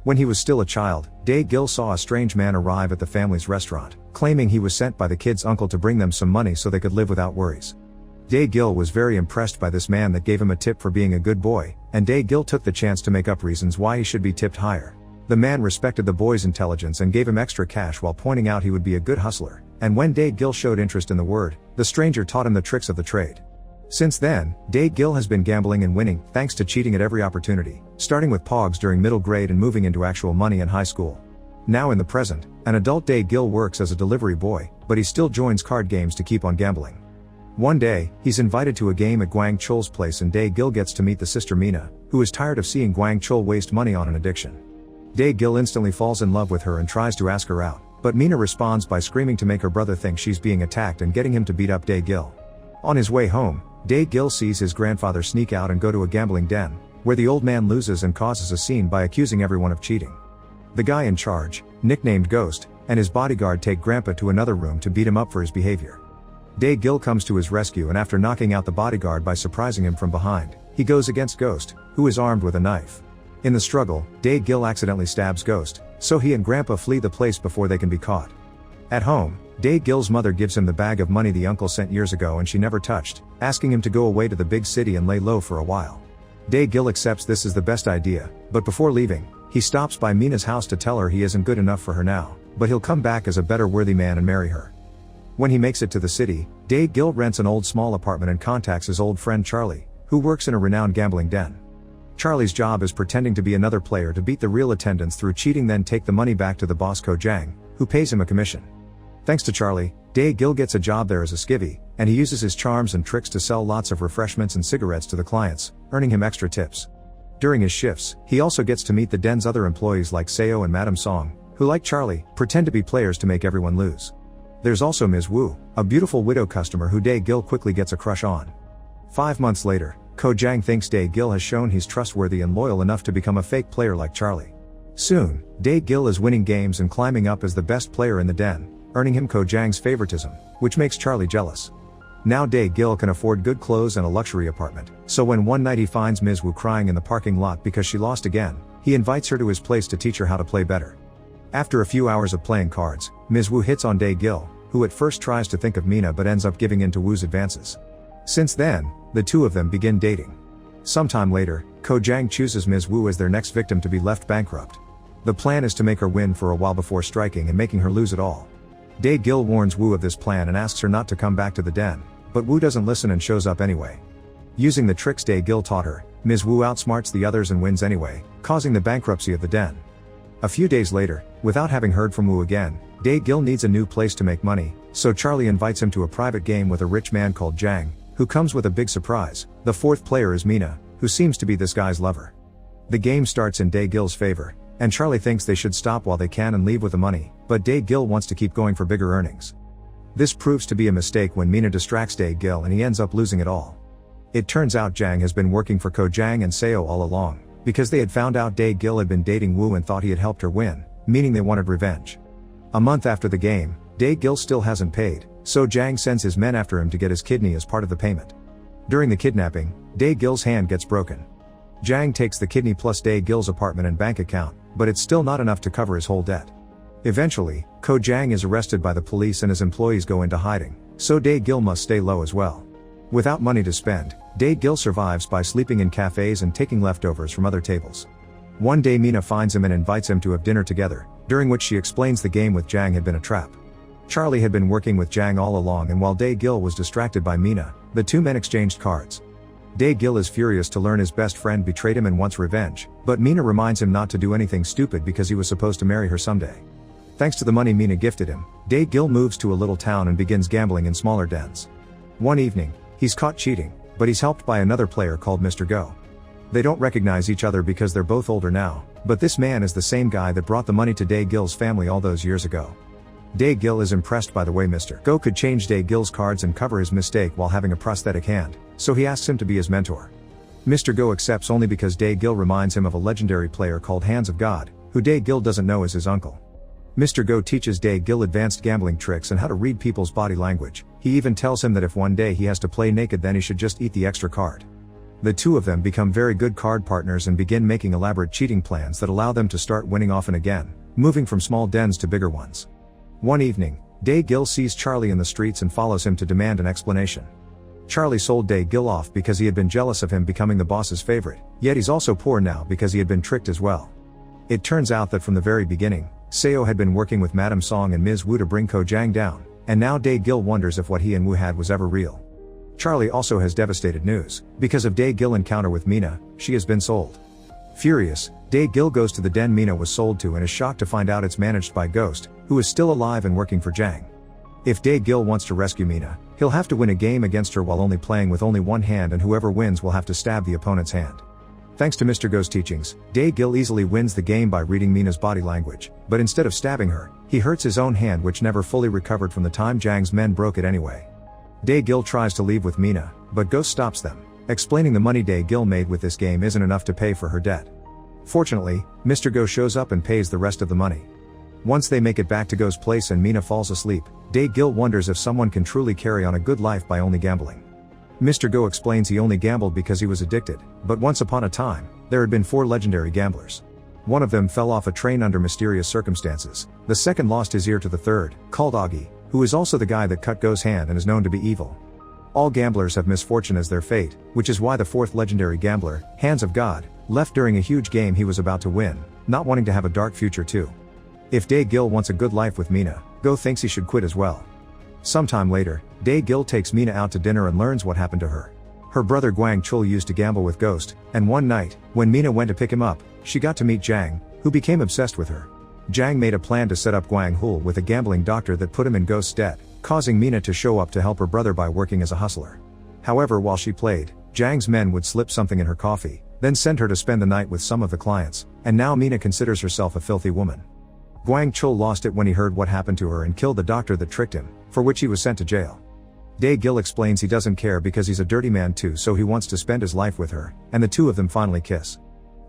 When he was still a child, Dae-gil saw a strange man arrive at the family's restaurant, claiming he was sent by the kid's uncle to bring them some money so they could live without worries. Dae-gil was very impressed by this man that gave him a tip for being a good boy, and Dae-gil took the chance to make up reasons why he should be tipped higher. The man respected the boy's intelligence and gave him extra cash while pointing out he would be a good hustler, and when Dae-gil showed interest in the word, the stranger taught him the tricks of the trade. Since then, Dae-gil has been gambling and winning, thanks to cheating at every opportunity, starting with pogs during middle grade and moving into actual money in high school. Now in the present, an adult Dae-gil works as a delivery boy, but he still joins card games to keep on gambling. One day, he's invited to a game at Gwang Chol's place and Dae-gil gets to meet the sister Mina, who is tired of seeing Gwang Chol waste money on an addiction. Dae-gil instantly falls in love with her and tries to ask her out, but Mina responds by screaming to make her brother think she's being attacked and getting him to beat up Dae-gil. On his way home, Dae-gil sees his grandfather sneak out and go to a gambling den, where the old man loses and causes a scene by accusing everyone of cheating. The guy in charge, nicknamed Ghost, and his bodyguard take Grandpa to another room to beat him up for his behavior. Dae-gil comes to his rescue and after knocking out the bodyguard by surprising him from behind, he goes against Ghost, who is armed with a knife. In the struggle, Dae-gil accidentally stabs Ghost, so he and Grandpa flee the place before they can be caught. At home, Dae-gil's mother gives him the bag of money the uncle sent years ago and she never touched, asking him to go away to the big city and lay low for a while. Dae-gil accepts this as the best idea, but before leaving, he stops by Mina's house to tell her he isn't good enough for her now, but he'll come back as a better worthy man and marry her. When he makes it to the city, Dae-gil rents an old small apartment and contacts his old friend Charlie, who works in a renowned gambling den. Charlie's job is pretending to be another player to beat the real attendants through cheating, then take the money back to the boss Ko-jang, who pays him a commission. Thanks to Charlie, Dae-gil gets a job there as a skivvy, and he uses his charms and tricks to sell lots of refreshments and cigarettes to the clients, earning him extra tips. During his shifts, he also gets to meet the den's other employees like Seo and Madam Song, who like Charlie, pretend to be players to make everyone lose. There's also Ms. Wu, a beautiful widow customer who Dae-gil quickly gets a crush on. 5 months later, Ko-jang thinks Dae-gil has shown he's trustworthy and loyal enough to become a fake player like Charlie. Soon, Dae-gil is winning games and climbing up as the best player in the den, earning him Ko-jang's favoritism, which makes Charlie jealous. Now Dae-gil can afford good clothes and a luxury apartment, so when one night he finds Ms. Wu crying in the parking lot because she lost again, he invites her to his place to teach her how to play better. After a few hours of playing cards, Ms. Wu hits on Dae-gil, who at first tries to think of Mina but ends up giving in to Wu's advances. Since then, the two of them begin dating. Sometime later, Ko-jang chooses Ms. Wu as their next victim to be left bankrupt. The plan is to make her win for a while before striking and making her lose it all. Dae-gil warns Wu of this plan and asks her not to come back to the den, but Wu doesn't listen and shows up anyway. Using the tricks Dae-gil taught her, Ms. Wu outsmarts the others and wins anyway, causing the bankruptcy of the den. A few days later, without having heard from Wu again, Dae-gil needs a new place to make money, so Charlie invites him to a private game with a rich man called Jang, who comes with a big surprise. The fourth player is Mina, who seems to be this guy's lover. The game starts in Dae-gil's favor, and Charlie thinks they should stop while they can and leave with the money, but Dae-gil wants to keep going for bigger earnings. This proves to be a mistake when Mina distracts Dae-gil and he ends up losing it all. It turns out Jang has been working for Ko-jang and Seo all along, because they had found out Dae-gil had been dating Wu and thought he had helped her win, meaning they wanted revenge. A month after the game, Dae-gil still hasn't paid, so Jang sends his men after him to get his kidney as part of the payment. During the kidnapping, Dae-gil's hand gets broken. Jang takes the kidney plus Dae-gil's apartment and bank account, but it's still not enough to cover his whole debt. Eventually, Ko-jang is arrested by the police and his employees go into hiding, so Dae-gil must stay low as well. Without money to spend, Dae-gil survives by sleeping in cafes and taking leftovers from other tables. One day Mina finds him and invites him to have dinner together, during which she explains the game with Jang had been a trap. Charlie had been working with Jang all along, and while Dae-gil was distracted by Mina, the two men exchanged cards. Dae-gil is furious to learn his best friend betrayed him and wants revenge, but Mina reminds him not to do anything stupid because he was supposed to marry her someday. Thanks to the money Mina gifted him, Dae-gil moves to a little town and begins gambling in smaller dens. One evening, he's caught cheating, but he's helped by another player called Mr. Go. They don't recognize each other because they're both older now, but this man is the same guy that brought the money to Dae-gil's family all those years ago. Dae-gil is impressed by the way Mr. Go could change Dae-gil's cards and cover his mistake while having a prosthetic hand, so he asks him to be his mentor. Mr. Go accepts only because Dae-gil reminds him of a legendary player called Hands of God, who Dae-gil doesn't know is his uncle. Mr. Go teaches Dae-gil advanced gambling tricks and how to read people's body language. He even tells him that if one day he has to play naked then he should just eat the extra card. The two of them become very good card partners and begin making elaborate cheating plans that allow them to start winning often again, moving from small dens to bigger ones. One evening, Day-Gil sees Charlie in the streets and follows him to demand an explanation. Charlie sold Day-Gil off because he had been jealous of him becoming the boss's favorite, yet he's also poor now because he had been tricked as well. It turns out that from the very beginning, Seo had been working with Madame Song and Ms. Wu to bring Ko Jang down, and now Day-Gil wonders if what he and Wu had was ever real. Charlie also has devastated news. Because of Day-Gil encounter with Mina, she has been sold. Furious, Day-Gil goes to the den Mina was sold to and is shocked to find out it's managed by Ghost, who is still alive and working for Jang. If Day-Gil wants to rescue Mina, he'll have to win a game against her while only playing with only one hand, and whoever wins will have to stab the opponent's hand. Thanks to Mr. Go's teachings, Day-Gil easily wins the game by reading Mina's body language, but instead of stabbing her, he hurts his own hand, which never fully recovered from the time Jang's men broke it anyway. Day-Gil tries to leave with Mina, but Ghost stops them, explaining the money Day-Gil made with this game isn't enough to pay for her debt. Fortunately, Mr. Go shows up and pays the rest of the money. Once they make it back to Go's place and Mina falls asleep, Day-Gil wonders if someone can truly carry on a good life by only gambling. Mr. Go explains he only gambled because he was addicted, but once upon a time, there had been 4 legendary gamblers. One of them fell off a train under mysterious circumstances, the second lost his ear to the third, called Augie, who is also the guy that cut Go's hand and is known to be evil. All gamblers have misfortune as their fate, which is why the 4th legendary gambler, Hands of God, left during a huge game he was about to win, not wanting to have a dark future too. If Day-Gil wants a good life with Mina, Go thinks he should quit as well. Sometime later, Day-Gil takes Mina out to dinner and learns what happened to her. Her brother Guang Chul used to gamble with Ghost, and one night, when Mina went to pick him up, she got to meet Jang, who became obsessed with her. Jang made a plan to set up Guang Hul with a gambling doctor that put him in Ghost's debt, causing Mina to show up to help her brother by working as a hustler. However, while she played, Jang's men would slip something in her coffee, then send her to spend the night with some of the clients, and now Mina considers herself a filthy woman. Guang Chul lost it when he heard what happened to her and killed the doctor that tricked him, for which he was sent to jail. Day-Gil explains he doesn't care because he's a dirty man too, so he wants to spend his life with her, and the two of them finally kiss.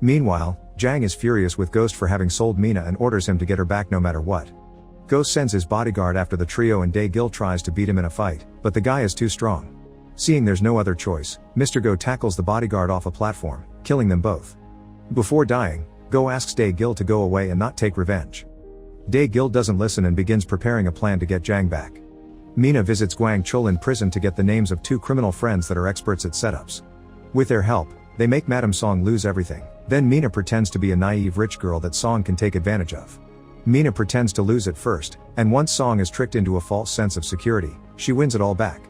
Meanwhile, Jang is furious with Ghost for having sold Mina and orders him to get her back no matter what. Ghost sends his bodyguard after the trio and Day-Gil tries to beat him in a fight, but the guy is too strong. Seeing there's no other choice, Mr. Go tackles the bodyguard off a platform, killing them both. Before dying, Go asks Day-Gil to go away and not take revenge. Day-Gil doesn't listen and begins preparing a plan to get Jang back. Mina visits Guang Chul in prison to get the names of 2 criminal friends that are experts at setups. With their help, they make Madame Song lose everything. Then Mina pretends to be a naive rich girl that Song can take advantage of. Mina pretends to lose it first, and once Song is tricked into a false sense of security, she wins it all back.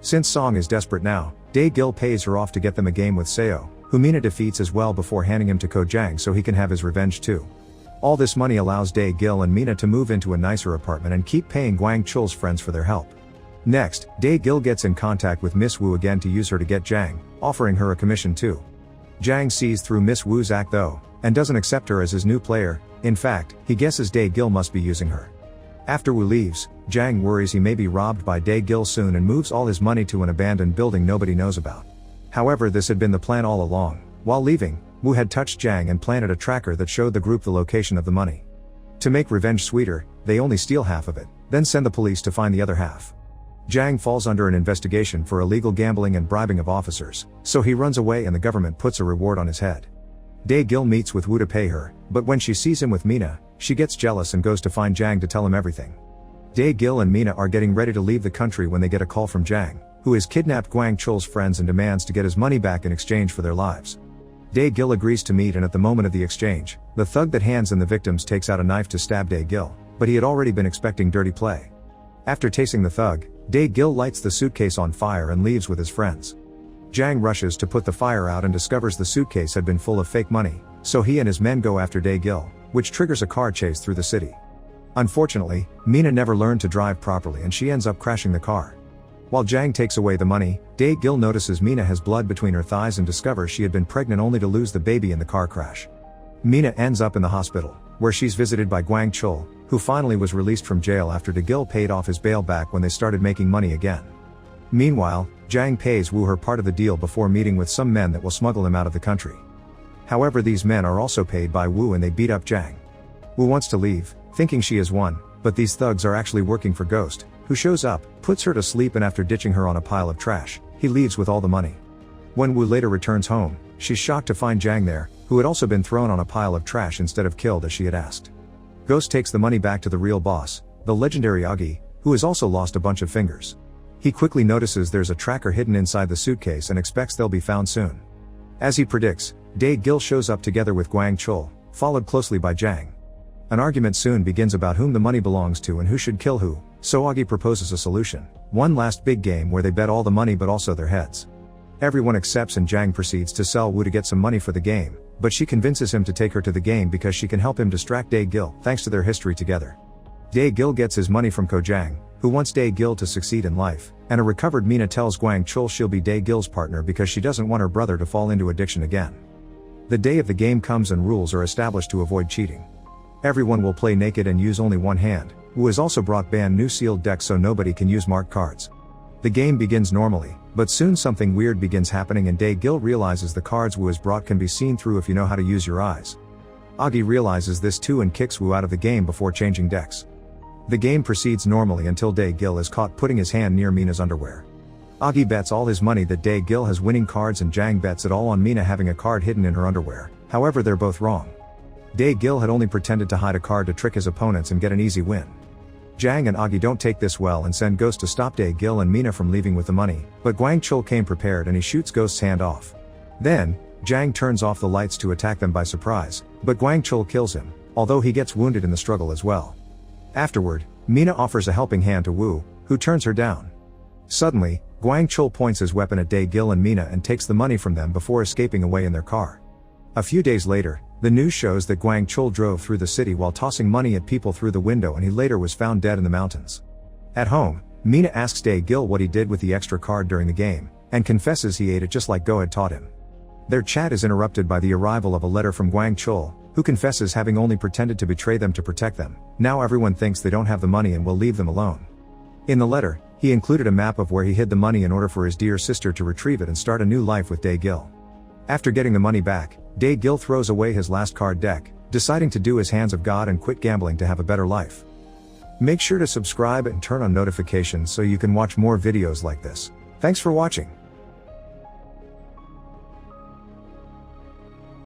Since Song is desperate now, Day-Gil pays her off to get them a game with Seo, who Mina defeats as well before handing him to Ko Jang so he can have his revenge too. All this money allows Day-Gil and Mina to move into a nicer apartment and keep paying Guang Chul's friends for their help. Next, Day-Gil gets in contact with Miss Wu again to use her to get Jang, offering her a commission too. Jang sees through Miss Wu's act though, and doesn't accept her as his new player. In fact, he guesses Day-Gil must be using her. After Wu leaves, Jang worries he may be robbed by Day-Gil soon and moves all his money to an abandoned building nobody knows about. However, this had been the plan all along. While leaving, Wu had touched Jang and planted a tracker that showed the group the location of the money. To make revenge sweeter, they only steal half of it, then send the police to find the other half. Jang falls under an investigation for illegal gambling and bribing of officers, so he runs away and the government puts a reward on his head. Day-Gil meets with Wu to pay her, but when she sees him with Mina, she gets jealous and goes to find Jang to tell him everything. Day-Gil and Mina are getting ready to leave the country when they get a call from Jang, who has kidnapped Guang Chul's friends and demands to get his money back in exchange for their lives. Day-Gil agrees to meet, and at the moment of the exchange, the thug that hands in the victims takes out a knife to stab Day-Gil, but he had already been expecting dirty play. After tasting the thug, Day-Gil lights the suitcase on fire and leaves with his friends. Jang rushes to put the fire out and discovers the suitcase had been full of fake money, so he and his men go after Day-Gil, which triggers a car chase through the city. Unfortunately, Mina never learned to drive properly and she ends up crashing the car. While Jang takes away the money, Day-Gil notices Mina has blood between her thighs and discovers she had been pregnant only to lose the baby in the car crash. Mina ends up in the hospital, where she's visited by Guang Chul, who finally was released from jail after Day-Gil paid off his bail back when they started making money again. Meanwhile, Jang pays Wu her part of the deal before meeting with some men that will smuggle him out of the country. However, these men are also paid by Wu and they beat up Jang. Wu wants to leave, thinking she has won, but these thugs are actually working for Ghost, who shows up, puts her to sleep, and after ditching her on a pile of trash, he leaves with all the money. When Wu later returns home, she's shocked to find Jang there, who had also been thrown on a pile of trash instead of killed as she had asked. Ghost takes the money back to the real boss, the legendary Augie, who has also lost a bunch of fingers. He quickly notices there's a tracker hidden inside the suitcase and expects they'll be found soon. As he predicts, Dae-gil shows up together with Gwang Chul, followed closely by Jang. An argument soon begins about whom the money belongs to and who should kill who, so Augie proposes a solution, one last big game where they bet all the money but also their heads. Everyone accepts and Jang proceeds to sell Wu to get some money for the game, but she convinces him to take her to the game because she can help him distract Dae-gil, thanks to their history together. Dae-gil gets his money from Ko-jang, who wants Dae-gil to succeed in life, and a recovered Mina tells Gwang Chul she'll be Dae-gil's partner because she doesn't want her brother to fall into addiction again. The day of the game comes and rules are established to avoid cheating. Everyone will play naked and use only one hand. Wu has also brought brand new sealed decks so nobody can use marked cards. The game begins normally, but soon something weird begins happening and Dae-gil realizes the cards Wu has brought can be seen through if you know how to use your eyes. Augie realizes this too and kicks Wu out of the game before changing decks. The game proceeds normally until Dae-gil is caught putting his hand near Mina's underwear. Augie bets all his money that Dae-gil has winning cards and Jang bets it all on Mina having a card hidden in her underwear, however they're both wrong. Dae-gil had only pretended to hide a card to trick his opponents and get an easy win. Jang and Augie don't take this well and send Ghost to stop Dae-gil and Mina from leaving with the money, but Gwang Chul came prepared and he shoots Ghost's hand off. Then, Jang turns off the lights to attack them by surprise, but Gwang Chul kills him, although he gets wounded in the struggle as well. Afterward, Mina offers a helping hand to Wu, who turns her down. Suddenly, Gwang Chul points his weapon at Dae-gil and Mina and takes the money from them before escaping away in their car. A few days later, the news shows that Gwang Chul drove through the city while tossing money at people through the window and he later was found dead in the mountains. At home, Mina asks Dae-gil what he did with the extra card during the game, and confesses he ate it just like Go had taught him. Their chat is interrupted by the arrival of a letter from Gwang Chul, who confesses having only pretended to betray them to protect them. Now everyone thinks they don't have the money and will leave them alone. In the letter, he included a map of where he hid the money in order for his dear sister to retrieve it and start a new life with Dae-gil. After getting the money back, Dae-gil throws away his last card deck, deciding to do his hands of God and quit gambling to have a better life. Make sure to subscribe and turn on notifications so you can watch more videos like this. Thanks for watching.